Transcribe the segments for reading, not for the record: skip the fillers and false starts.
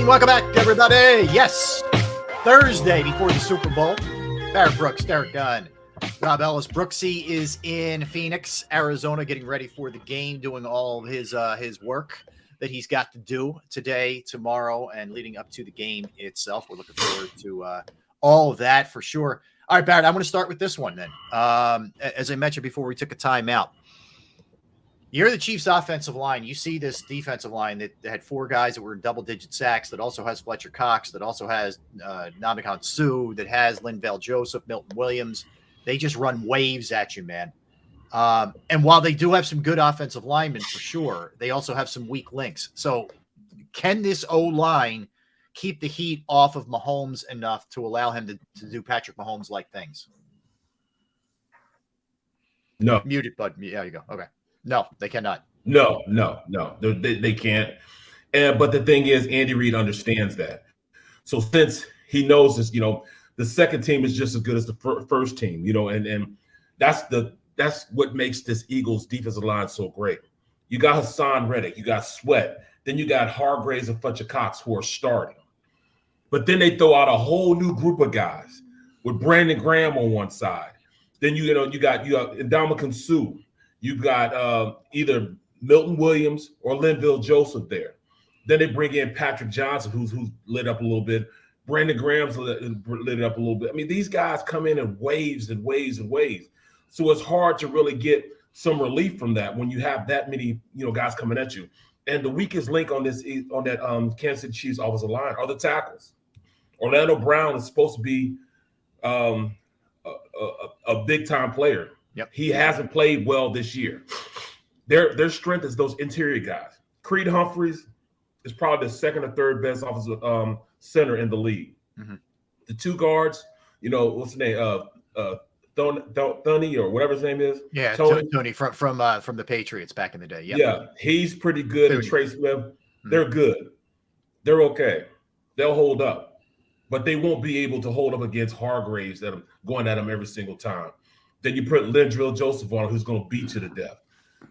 Welcome back, everybody. Yes, Thursday before the Super Bowl. Barrett Brooks, Derek Gunn, Rob Ellis. Brooksy is in Phoenix, Arizona, getting ready for the game, doing all of his work that he's got to do today, tomorrow, and leading up to the game itself. We're looking forward to all of that for sure. All right, Barrett, I'm going to start with this one then. As I mentioned before, we took a timeout. You're the Chiefs' offensive line. You see this defensive line that had four guys that were in double-digit sacks, that also has Fletcher Cox, that also has Ndamukong Suh, that has Linval Joseph, Milton Williams. They just run waves at you, man. And while they do have some good offensive linemen for sure, they also have some weak links. So can this O-line keep the heat off of Mahomes enough to allow him to do Patrick Mahomes-like things? No. Muted, bud. Yeah, there you go. Okay. No, they cannot. No. They can't. But the thing is, Andy Reid understands that. So since he knows this, the second team is just as good as the first team, and that's what makes this Eagles defensive line so great. You got Hassan Reddick, you got Sweat, then you got Hargraves and Fletcher Cox who are starting. But then they throw out a whole new group of guys with Brandon Graham on one side. Then you got Ndamukong Suh. You got either Milton Williams or Linval Joseph there. Then they bring in Patrick Johnson, who's lit up a little bit. Brandon Graham's lit up a little bit. I mean, these guys come in waves and waves and waves. So it's hard to really get some relief from that when you have that many guys coming at you. And the weakest link on that Kansas City Chiefs offensive line are the tackles. Orlando Brown is supposed to be a big-time player. Yep. He hasn't played well this year. Their strength is those interior guys. Creed Humphreys is probably the second or third best offensive center in the league. Mm-hmm. The two guards, what's the name? Thuney or whatever his name is. Yeah, Tony from the Patriots back in the day. Yep. Yeah, he's pretty good. And Trey Smith, they're good. They're okay. They'll hold up. But they won't be able to hold up against Hargraves that are going at them every single time. Then you put Linval Joseph on who's going to beat you to death.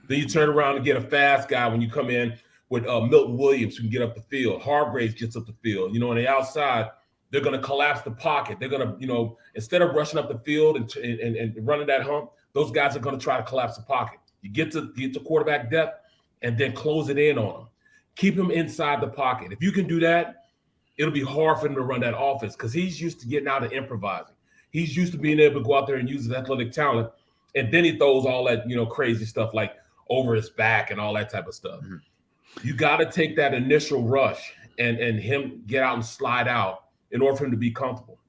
Then you turn around and get a fast guy when you come in with Milton Williams who can get up the field. Hargraves gets up the field. On the outside, they're going to collapse the pocket. They're going to, instead of rushing up the field and running that hump, those guys are going to try to collapse the pocket. You get to quarterback depth and then close it in on them. Keep him inside the pocket. If you can do that, it'll be hard for him to run that offense because he's used to getting out and improvising. He's used to being able to go out there and use his athletic talent, and then he throws all that, crazy stuff like over his back and all that type of stuff. Mm-hmm. You got to take that initial rush and him get out and slide out in order for him to be comfortable.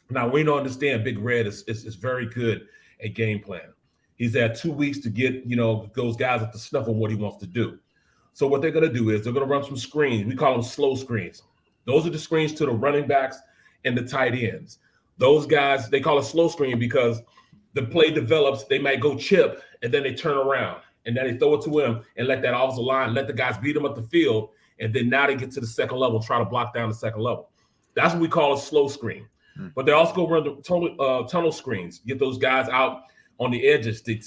Now, we don't understand Big Red is very good at game plan. He's had 2 weeks to get, those guys at the snuff of what he wants to do. So what they're going to do is they're going to run some screens. We call them slow screens. Those are the screens to the running backs and the tight ends. Those guys, they call it slow screen because the play develops. They might go chip, and then they turn around, and then they throw it to him and let that offensive line, let the guys beat him up the field, and then now they get to the second level, try to block down the second level. That's what we call a slow screen. Mm-hmm. But they also go run the tunnel screens, get those guys out on the edges to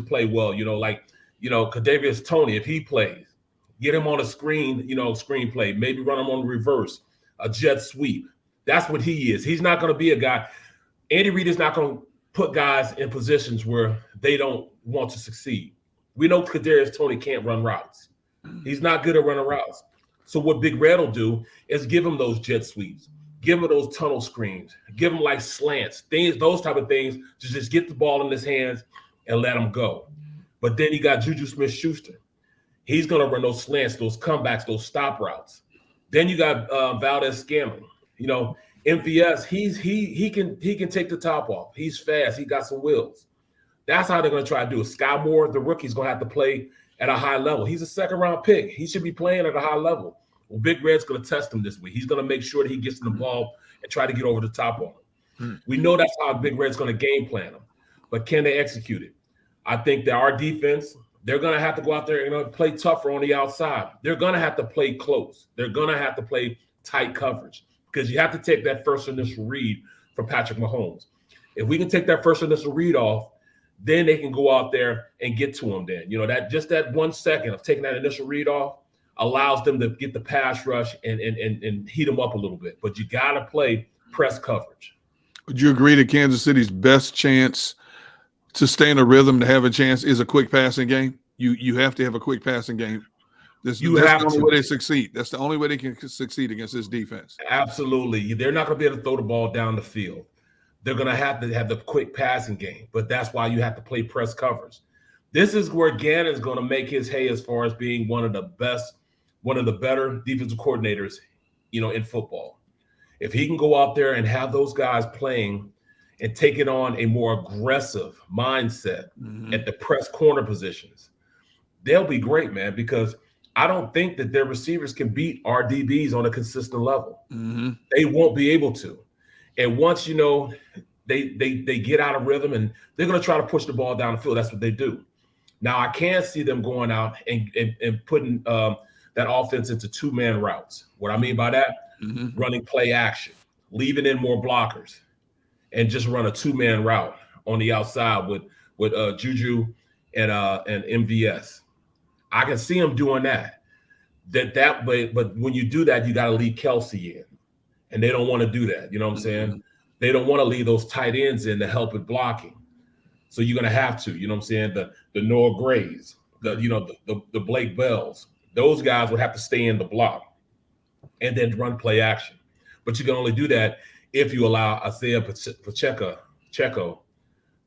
play well. Kadarius Toney, if he plays, get him on a screen, screenplay, maybe run him on the reverse, a jet sweep. That's what he is. He's not going to be a guy. Andy Reid is not going to put guys in positions where they don't want to succeed. We know Kadarius Toney can't run routes. He's not good at running routes. So what Big Red will do is give him those jet sweeps, give him those tunnel screens, give him like slants, things, those type of things to just get the ball in his hands and let him go. But then you got Juju Smith-Schuster. He's going to run those slants, those comebacks, those stop routes. Then you got Valdez-Scantling. MVS, he can take the top off. He's fast. He got some wheels. That's how they're going to try to do it. Sky Moore, the rookie's going to have to play at a high level. He's a second-round pick. He should be playing at a high level. Well, Big Red's going to test him this week. He's going to make sure that he gets in the ball and try to get over the top on him. We know that's how Big Red's going to game plan him. But can they execute it? I think that our defense, they're going to have to go out there and play tougher on the outside. They're going to have to play close. They're going to have to play tight coverage because you have to take that first initial read from Patrick Mahomes. If we can take that first initial read off, then they can go out there and get to him then. That just that 1 second of taking that initial read off, allows them to get the pass rush and heat them up a little bit. But you got to play press coverage. Would you agree that Kansas City's best chance to stay in a rhythm, to have a chance, is a quick passing game? You have to have a quick passing game. That's the only way they succeed. That's the only way they can succeed against this defense. Absolutely. They're not going to be able to throw the ball down the field. They're going to have the quick passing game, but that's why you have to play press coverage. This is where Gannon's going to make his hay as far as being one of the better defensive coordinators, in football. If he can go out there and have those guys playing and taking on a more aggressive mindset at the press corner positions, they'll be great, man, because I don't think that their receivers can beat our DBs on a consistent level. They won't be able to. And once, they get out of rhythm and they're going to try to push the ball down the field. That's what they do. Now, I can see them going out and putting that offense into two-man routes. What I mean by that, running play action, leaving in more blockers, and just run a two-man route on the outside with Juju and MVS. I can see them doing that. But when you do that, you got to leave Kelce in, and they don't want to do that. You know what I'm saying? They don't want to leave those tight ends in to help with blocking. So you're gonna have to. You know what I'm saying? The Noah Grays, the Blake Bells, those guys would have to stay in the block and then run play action. But you can only do that if you allow Isaiah Pacheco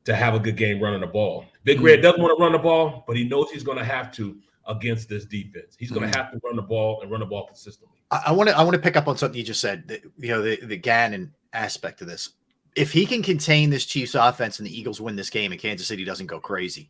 to have a good game running the ball. Big Red doesn't want to run the ball, but he knows he's going to have to against this defense. He's going to have to run the ball and run the ball consistently. I want to pick up on something you just said. The Gannon aspect of this. If he can contain this Chiefs offense and the Eagles win this game and Kansas City doesn't go crazy,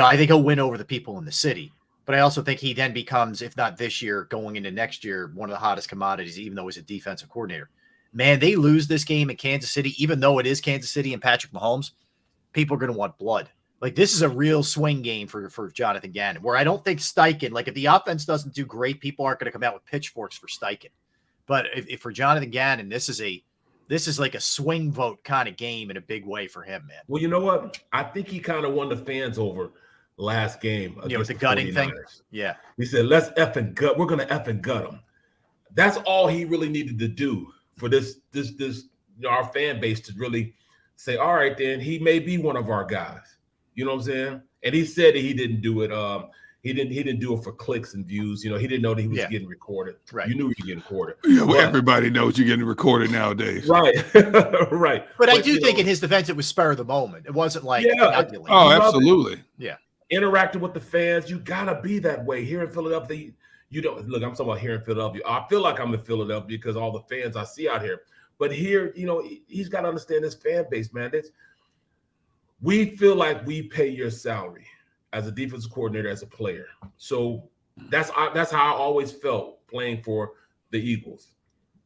I think he'll win over the people in the city. But I also think he then becomes, if not this year, going into next year, one of the hottest commodities, even though he's a defensive coordinator. Man, they lose this game in Kansas City, even though it is Kansas City and Patrick Mahomes, people are going to want blood. Like, this is a real swing game for Jonathan Gannon, where I don't think Steichen, like, if the offense doesn't do great, people aren't going to come out with pitchforks for Steichen. But if for Jonathan Gannon, this is like a swing vote kind of game in a big way for him, man. Well, you know what? I think he kind of won the fans over last game. With the gutting thing. Yeah. He said, let's effing gut. We're going to effing gut him. That's all he really needed to do for this our fan base to really say, all right, then he may be one of our guys. You know what I'm saying? And he said that he didn't do it. He didn't do it for clicks and views. He didn't know that he was getting recorded. Right. You knew he was getting recorded. Yeah, well, everybody knows you're getting recorded nowadays. Right. Right. But I do think in his defense, it was spur of the moment. It wasn't like calculated. Oh, absolutely. Yeah. Interacting with the fans, you gotta be that way. Here in Philadelphia, you don't look. I'm talking about here in Philadelphia. I feel like I'm in Philadelphia because all the fans I see out here. But here, he's got to understand this fan base, man. We feel like we pay your salary as a defensive coordinator, as a player. So that's how I always felt playing for the Eagles.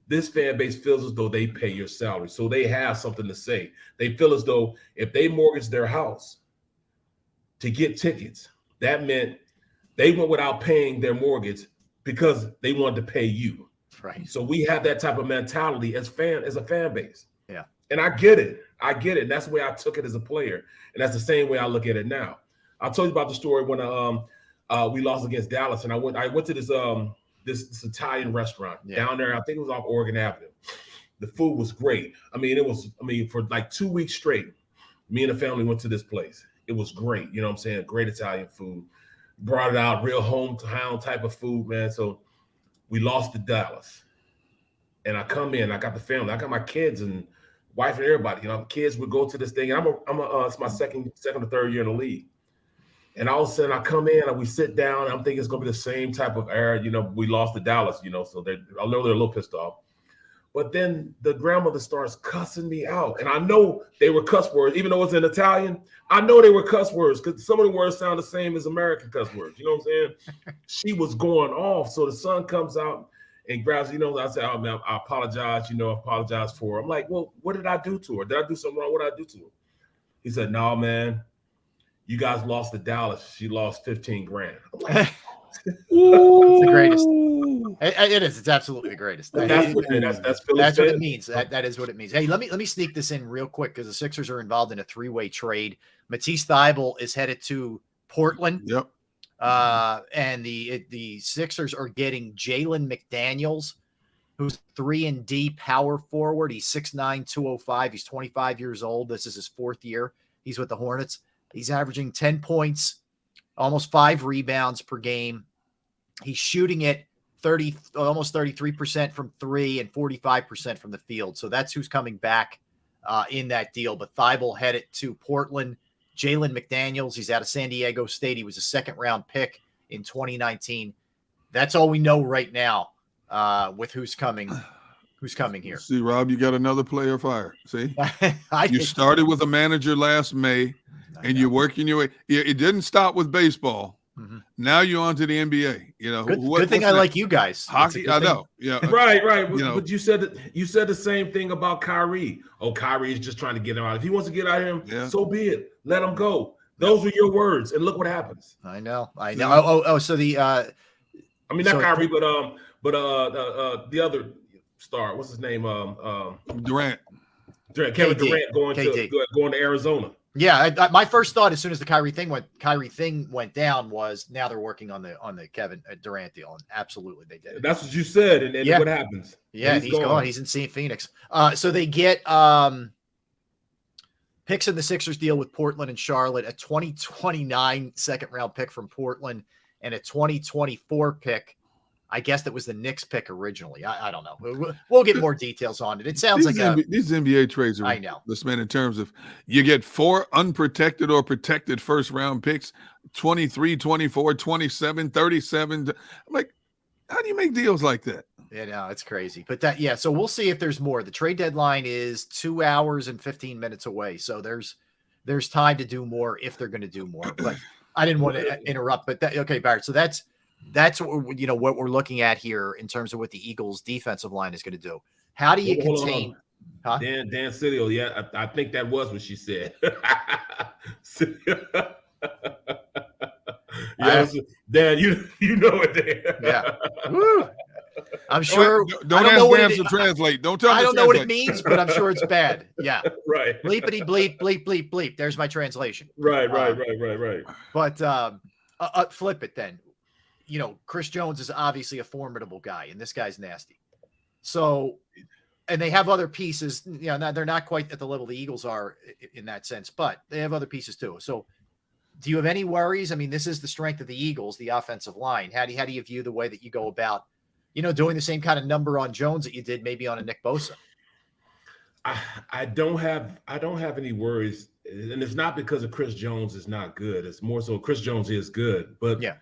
This fan base feels as though they pay your salary, so they have something to say. They feel as though if they mortgage their house to get tickets, that meant they went without paying their mortgage because they wanted to pay you. Right. So we have that type of mentality as a fan base. Yeah. And I get it. And that's the way I took it as a player. And that's the same way I look at it now. I told you about the story when we lost against Dallas, and I went to this Italian restaurant down there. I think it was off Oregon Avenue. The food was great. For like 2 weeks straight, me and the family went to this place. It was great. You know what I'm saying? Great Italian food. Brought it out, real hometown type of food, man. So we lost to Dallas. And I come in, I got the family, I got my kids and wife and everybody. The kids would go to this thing. And it's my second or third year in the league. And all of a sudden I come in and we sit down. And I'm thinking it's gonna be the same type of era. We lost to Dallas, so I know they're a little pissed off. But then the grandmother starts cussing me out. And I know they were cuss words, even though it's in Italian. I know they were cuss words because some of the words sound the same as American cuss words. You know what I'm saying? She was going off. So the son comes out and grabs, I said, oh, man, I apologize. I apologize for her. I'm like, well, what did I do to her? Did I do something wrong? What did I do to her? He said, no, man, you guys lost to Dallas. She lost $15,000. I'm like, it's the greatest. It is. It's absolutely the greatest. That's what it means. That is what it means. Hey, let me sneak this in real quick because the Sixers are involved in a 3-way trade. Matisse Thybulle is headed to Portland. Yep. And the Sixers are getting Jalen McDaniels, who's 3-and-D power forward. He's 6'9", 205. He's 25 years old. This is his 4th year. He's with the Hornets. He's averaging 10 points, almost 5 rebounds per game. He's shooting it almost 33% from 3 and 45% from the field. So that's who's coming back in that deal. But Thibault headed to Portland. Jalen McDaniels, he's out of San Diego State. He was a 2nd-round pick in 2019. That's all we know right now with who's coming here. See, Rob, you got another player fired. See, you I started with a manager last May, and you're working your way. It didn't stop with baseball. Mm-hmm. Now you're on to the NBA. You know, good thing I like you guys. Hockey, I know. Yeah, right. But you said the same thing about Kyrie. Oh, Kyrie is just trying to get him out. If he wants to get out of him, so be it. Let him go. Those were your words, and look what happens. I know. So the I mean, not Kyrie, but the other star. What's his name? Durant. Kevin Durant going to Arizona. Yeah, my first thought as soon as the Kyrie thing went down was now they're working on the Kevin Durant deal, and absolutely they did. That's what you said, and what happens? Yeah, he's gone. He's in Phoenix. So they get picks in the Sixers deal with Portland and Charlotte, a 2029 2nd-round pick from Portland, and a 2024 pick. I guess that was the Knicks pick originally. I don't know. We'll get more details on it. It sounds these NBA trades are, I know. This man, in terms of you get 4 unprotected or protected 1st-round picks, 23, 24, 27, 37. I'm like, how do you make deals like that? Yeah, no, it's crazy. But so we'll see if there's more. The trade deadline is 2 hours and 15 minutes away. So there's time to do more if they're going to do more. But I didn't want to interrupt. But okay, Barrett. So that's what we're looking at here in terms of what the Eagles' defensive line is going to do. How do you contain? Huh? Dan Sidio, yeah, I think that was what she said. Yes, Dan, you know it, Dan. Yeah. Woo. I'm sure. Don't ask Dan to translate. Don't tell me. I don't know what it means, but I'm sure it's bad. Yeah. Right. Bleepity bleep, bleep, bleep, bleep. There's my translation. Right. But flip it then. You know, Chris Jones is obviously a formidable guy, and this guy's nasty. So, and they have other pieces. You know, they're not quite at the level the Eagles are in that sense, but they have other pieces too. So, do you have any worries? I mean, this is the strength of the Eagles, the offensive line. How do you view the way that you go about, doing the same kind of number on Jones that you did maybe on a Nick Bosa? I don't have any worries, and it's not because of Chris Jones is not good. It's more so Chris Jones is good, but yeah.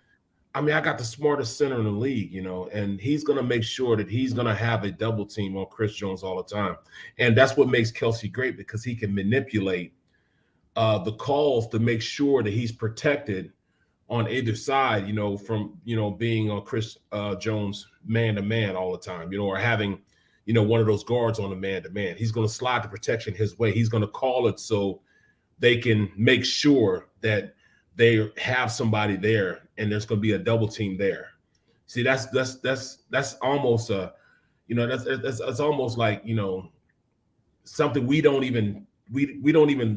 I mean, I got the smartest center in the league, and he's going to make sure that he's going to have a double team on Chris Jones all the time. And that's what makes Kelce great, because he can manipulate the calls to make sure that he's protected on either side, from, being on Chris Jones man-to-man all the time, or having, one of those guards on the man-to-man. He's going to slide the protection his way. He's going to call it so they can make sure that they have somebody there, and there's going to be a double team there. See, that's almost that's almost like, something we don't even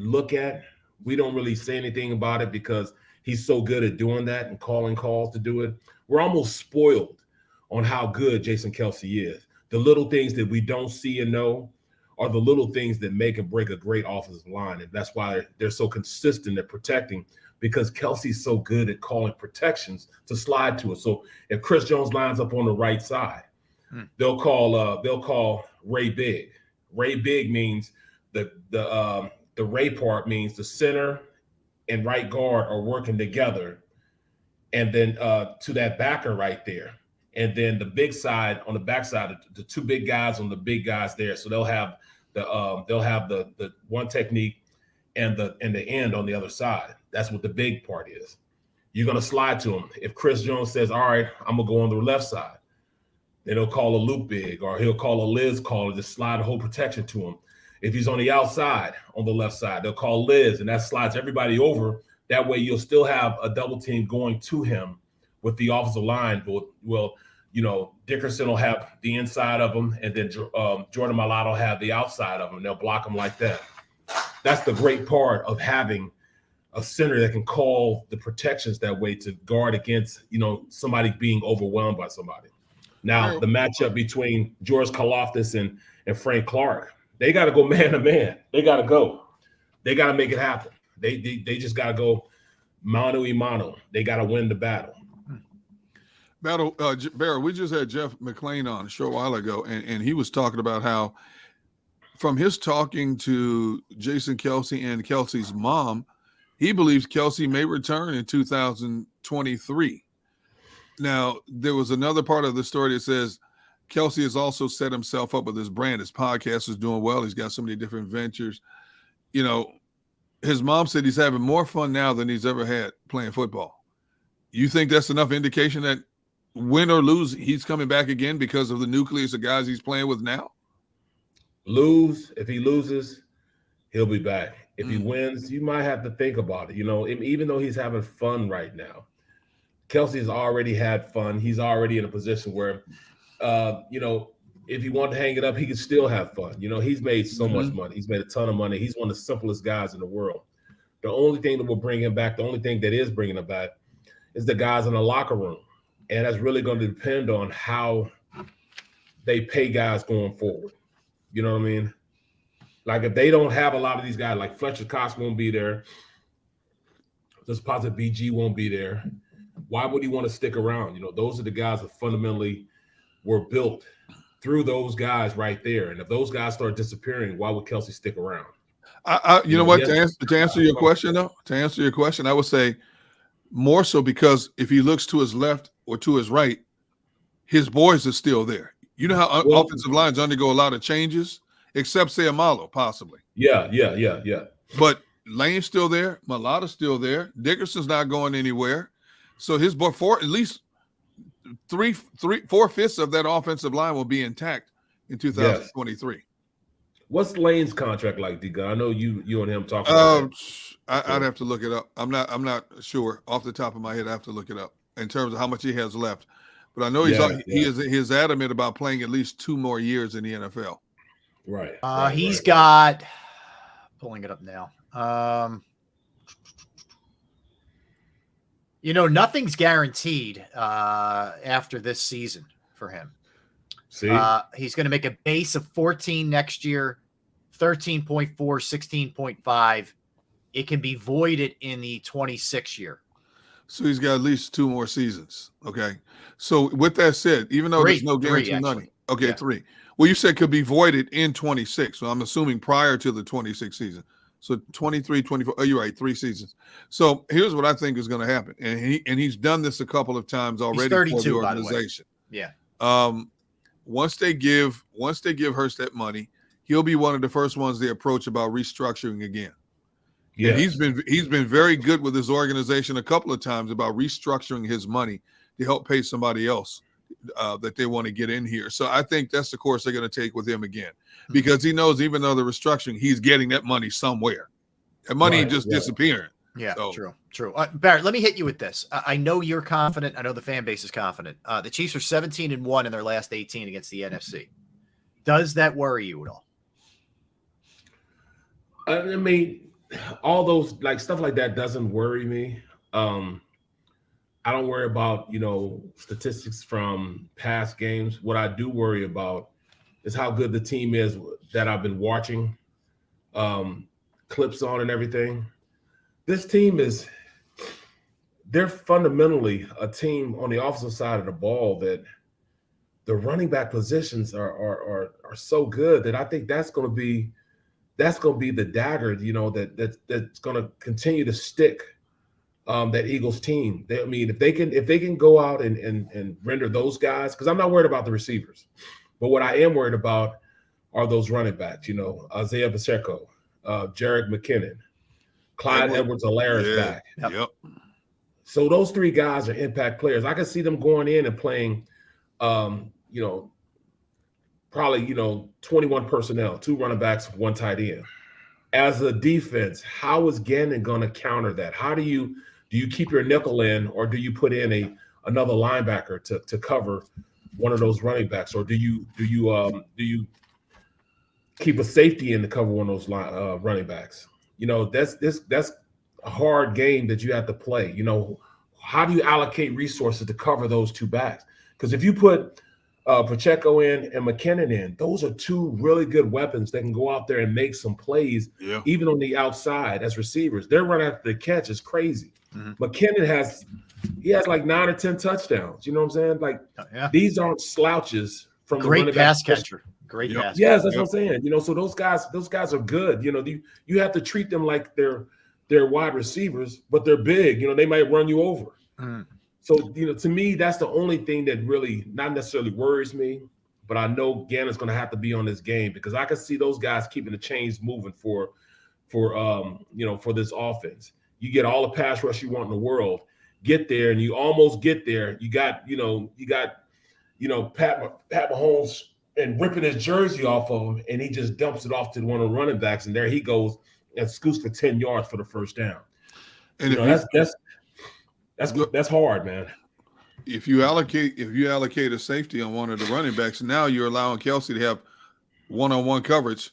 look at. We don't really say anything about it because he's so good at doing that and calling calls to do it. We're almost spoiled on how good Jason Kelce is. The little things that we don't see and know are the little things that make and break a great offensive line, and that's why they're so consistent at protecting. Because Kelce's so good at calling protections to slide to it. So if Chris Jones lines up on the right side, they'll call Ray Big. Ray Big means the Ray part means the center and right guard are working together, and then to that backer right there, and then the big side on the back side, the 2 big guys on the big guys there. So they'll have the one technique and the end on the other side. That's what the big part is. You're going to slide to him. If Chris Jones says, all right, I'm going to go on the left side, then he'll call a loop big, or he'll call a Liz call and just slide the whole protection to him. If he's on the outside, on the left side, they'll call Liz, and that slides everybody over. That way you'll still have a double team going to him with the offensive line. Well, Dickerson will have the inside of him, and then Jordan Mailata will have the outside of him. They'll block him like that. That's the great part of having a center that can call the protections that way to guard against, somebody being overwhelmed by somebody. Now, the matchup between George Karlaftis and Frank Clark, they got to go man to man. They got to go. They got to make it happen. They just got to go mano a mano. They got to win the battle. Barrett, we just had Jeff McClain on a short while ago, and he was talking about how from his talking to Jason Kelce and Kelce's mom, he believes Kelce may return in 2023. Now, there was another part of the story that says Kelce has also set himself up with his brand. His podcast is doing well. He's got so many different ventures. His mom said he's having more fun now than he's ever had playing football. You think that's enough indication that win or lose, he's coming back again because of the nucleus of guys he's playing with now? If he loses, he'll be back. If he wins, you might have to think about it. Even though he's having fun right now, Kelce's already had fun. He's already in a position where, if he wanted to hang it up, he could still have fun. He's made so much money. He's made a ton of money. He's one of the simplest guys in the world. The only thing that will bring him back, the only thing that is bringing him back is the guys in the locker room. And that's really going to depend on how they pay guys going forward. You know what I mean? Like if they don't have a lot of these guys, like Fletcher Cox won't be there. This positive BG won't be there. Why would he want to stick around? Those are the guys that fundamentally were built through those guys right there. And if those guys start disappearing, why would Kelce stick around? You know what? To answer your question, I would say more so because if he looks to his left or to his right, his boys are still there. You know how offensive lines undergo a lot of changes, except Sayamalo, possibly. Yeah. But Lane's still there. Mulata's still there. Dickerson's not going anywhere. So his boy, at least 4/5 of that offensive line will be intact in 2023. Yes. What's Lane's contract like, D-Gun? I know you and him talk about that. I'd have to look it up. I'm not sure off the top of my head. I have to look it up in terms of how much he has left. But I know he's adamant about playing at least 2 more years in the NFL. Right. He's got pulling it up now. Nothing's guaranteed after this season for him. See, he's going to make a base of 14 next year, 13.4, 16.5. It can be voided in the 26 year. So he's got at least 2 more seasons. Okay. So with that said, even though there's no guarantee money. Okay, yeah. 3. Well, you said could be voided in 26. So I'm assuming prior to the 26 season. So 23, 24. Oh, you're right. 3 seasons. So here's what I think is going to happen. And he's done this a couple of times already. He's 32, for the organization. By the way. Yeah. Once they give Hurst that money, he'll be one of the first ones they approach about restructuring again. Yeah, he's been very good with his organization a couple of times about restructuring his money to help pay somebody else that they want to get in here. So I think that's the course they're going to take with him again, because he knows even though the restructuring, he's getting that money somewhere. That money ain't just disappearing. Yeah, so. True. Barrett, let me hit you with this. I know you're confident. I know the fan base is confident. The Chiefs are 17-1 in their last 18 against the NFC. Does that worry you at all? I mean, all those stuff like that doesn't worry me. I don't worry about, statistics from past games. What I do worry about is how good the team is that I've been watching clips on and everything. This team they're fundamentally a team on the offensive side of the ball that the running back positions are so good that I think that's going to be the dagger, that's going to continue to stick that Eagles team. If they can go out and render those guys, because I'm not worried about the receivers, but what I am worried about are those running backs. Isaiah Pacheco, Jerick McKinnon, Clyde Edwards-Helaire back. Yep. So those 3 guys are impact players. I can see them going in and playing, probably 21 personnel, 2 running backs, 1 tight end. As a defense, how is Gannon going to counter that? How do you keep your nickel in, or do you put in another linebacker to cover one of those running backs, or do you keep a safety in to cover one of those running backs? That's a hard game that you have to play. You know, how do you allocate resources to cover those two backs? Because if you put Pacheco in and McKinnon in, those are two really good weapons that can go out there and make some plays, even on the outside as receivers. They're running after the catch is crazy. McKinnon has like 9 or 10 touchdowns. You know what I'm saying? Like these aren't slouches from great the pass catcher. Great pass. Yes, that's what I'm saying. You know, so those guys are good. You know, you have to treat them like they're wide receivers, but they're big. You know, they might run you over. So, you know, to me, that's the only thing that really not necessarily worries me, but I know Gannon's going to have to be on this game because I can see those guys keeping the chains moving for this offense. You get all the pass rush you want in the world, get there, and you almost get there. You got Pat Mahomes and ripping his jersey off of him, and he just dumps it off to one of the running backs, and there he goes and scoots for 10 yards for the first down. And you know, that's hard, man. If you allocate a safety on one of the running backs, now you're allowing Kelce to have one-on-one coverage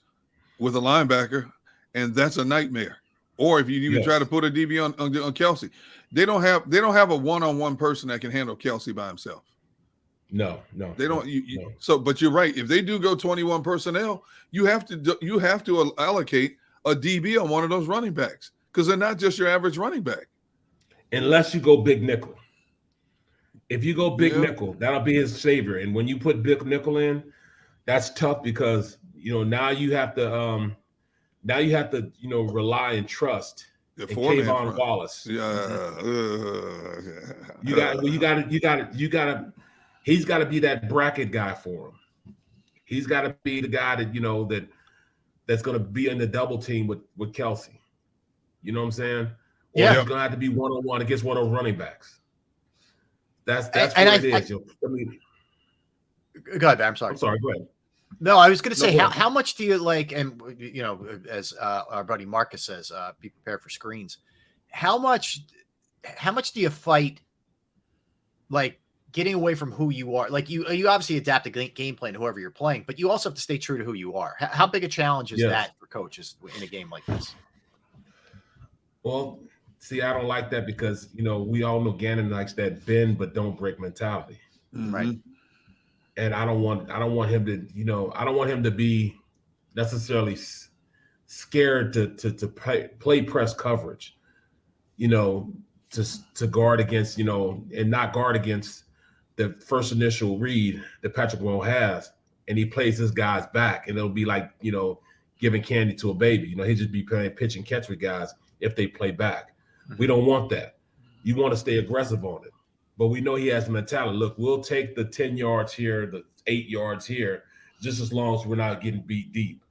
with a linebacker, and that's a nightmare. Or if you even try to put a DB on Kelce, they don't have a one-on-one person that can handle Kelce by himself. No, they don't. So, but you're right. If they do go 21 personnel, you have to allocate a DB on one of those running backs because they're not just your average running back. Unless you go big nickel. If you go big nickel, that'll be his savior. And when you put big nickel in, that's tough because now you have to rely and trust in Kayvon Wallace. He's got to be that bracket guy for him. He's got to be the guy that that's going to be in the double team with Kelce. You know what I'm saying? Or he's going to have to be one-on-one against one of those running backs. That's what it is. Go ahead, I'm sorry. I'm sorry. Go ahead. No, I was going to say, how much do you like, and, as our buddy Marcus says, be prepared for screens. How much do you fight, like, getting away from who you are? Like, you obviously adapt the game plan to whoever you're playing, but you also have to stay true to who you are. How big a challenge is that for coaches in a game like this? Well, see, I don't like that because, we all know Gannon likes that bend but don't break mentality. Right. And I don't want him to, I don't want him to be necessarily scared to play press coverage, to guard against, and not guard against the first initial read that Patrick Mahomes has, and he plays his guys back, and it'll be like, giving candy to a baby. He'll just be playing pitch and catch with guys if they play back. We don't want that. You want to stay aggressive on it. But we know he has the mentality. Look, we'll take the 10 yards here, the 8 yards here, just as long as we're not getting beat deep,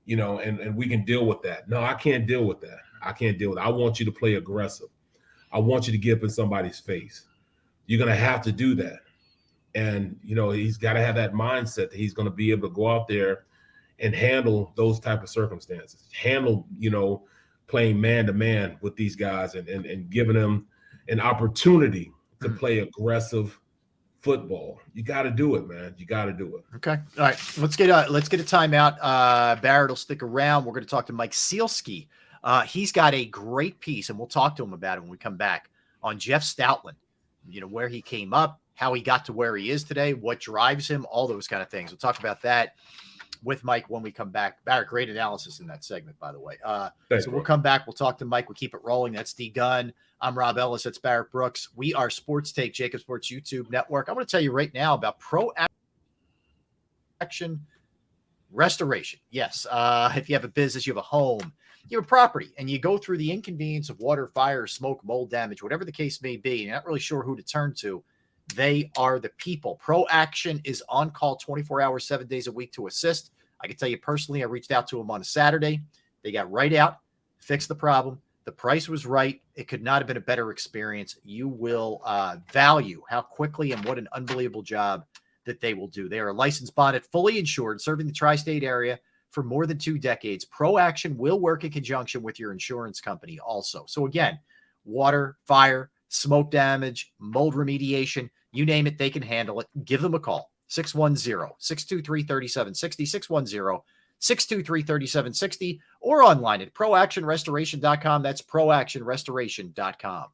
and we can deal with that. No, I can't deal with that. I can't deal with it. I want you to play aggressive. I want you to get up in somebody's face. You're going to have to do that. And, he's got to have that mindset that he's going to be able to go out there and handle those type of circumstances, handle, playing man-to-man with these guys and giving them an opportunity to play aggressive football. You got to do it, man. You got to do it. Okay. All right. Let's get a timeout. Barrett will stick around. We're going to talk to Mike Sealski. He's got a great piece, and we'll talk to him about it when we come back, on Jeff Stoutland, where he came up, how he got to where he is today, what drives him, all those kind of things. We'll talk about that with Mike when we come back. Barrett, great analysis in that segment, by the way. Thanks, we'll come back. We'll talk to Mike. We'll keep it rolling. That's D Gunn. I'm Rob Ellis. That's Barrett Brooks. We are Sports Take, JAKIB Sports YouTube Network. I want to tell you right now about Pro Action Restoration. Yes. If you have a business, you have a home, you have a property, and you go through the inconvenience of water, fire, smoke, mold damage, whatever the case may be, and you're not really sure who to turn to, they are the people. Pro Action is on call 24 hours, 7 days a week to assist. I can tell you personally, I reached out to them on a Saturday. They got right out, fixed the problem. The price was right. It could not have been a better experience. You will value how quickly and what an unbelievable job that they will do. They are licensed, bonded, fully insured, serving the tri-state area for more than 2 decades. Pro Action will work in conjunction with your insurance company also. So again, water, fire, smoke damage, mold remediation, you name it, they can handle it. Give them a call. 610-623-3760, 610-623-3760, or online at proactionrestoration.com. That's proactionrestoration.com.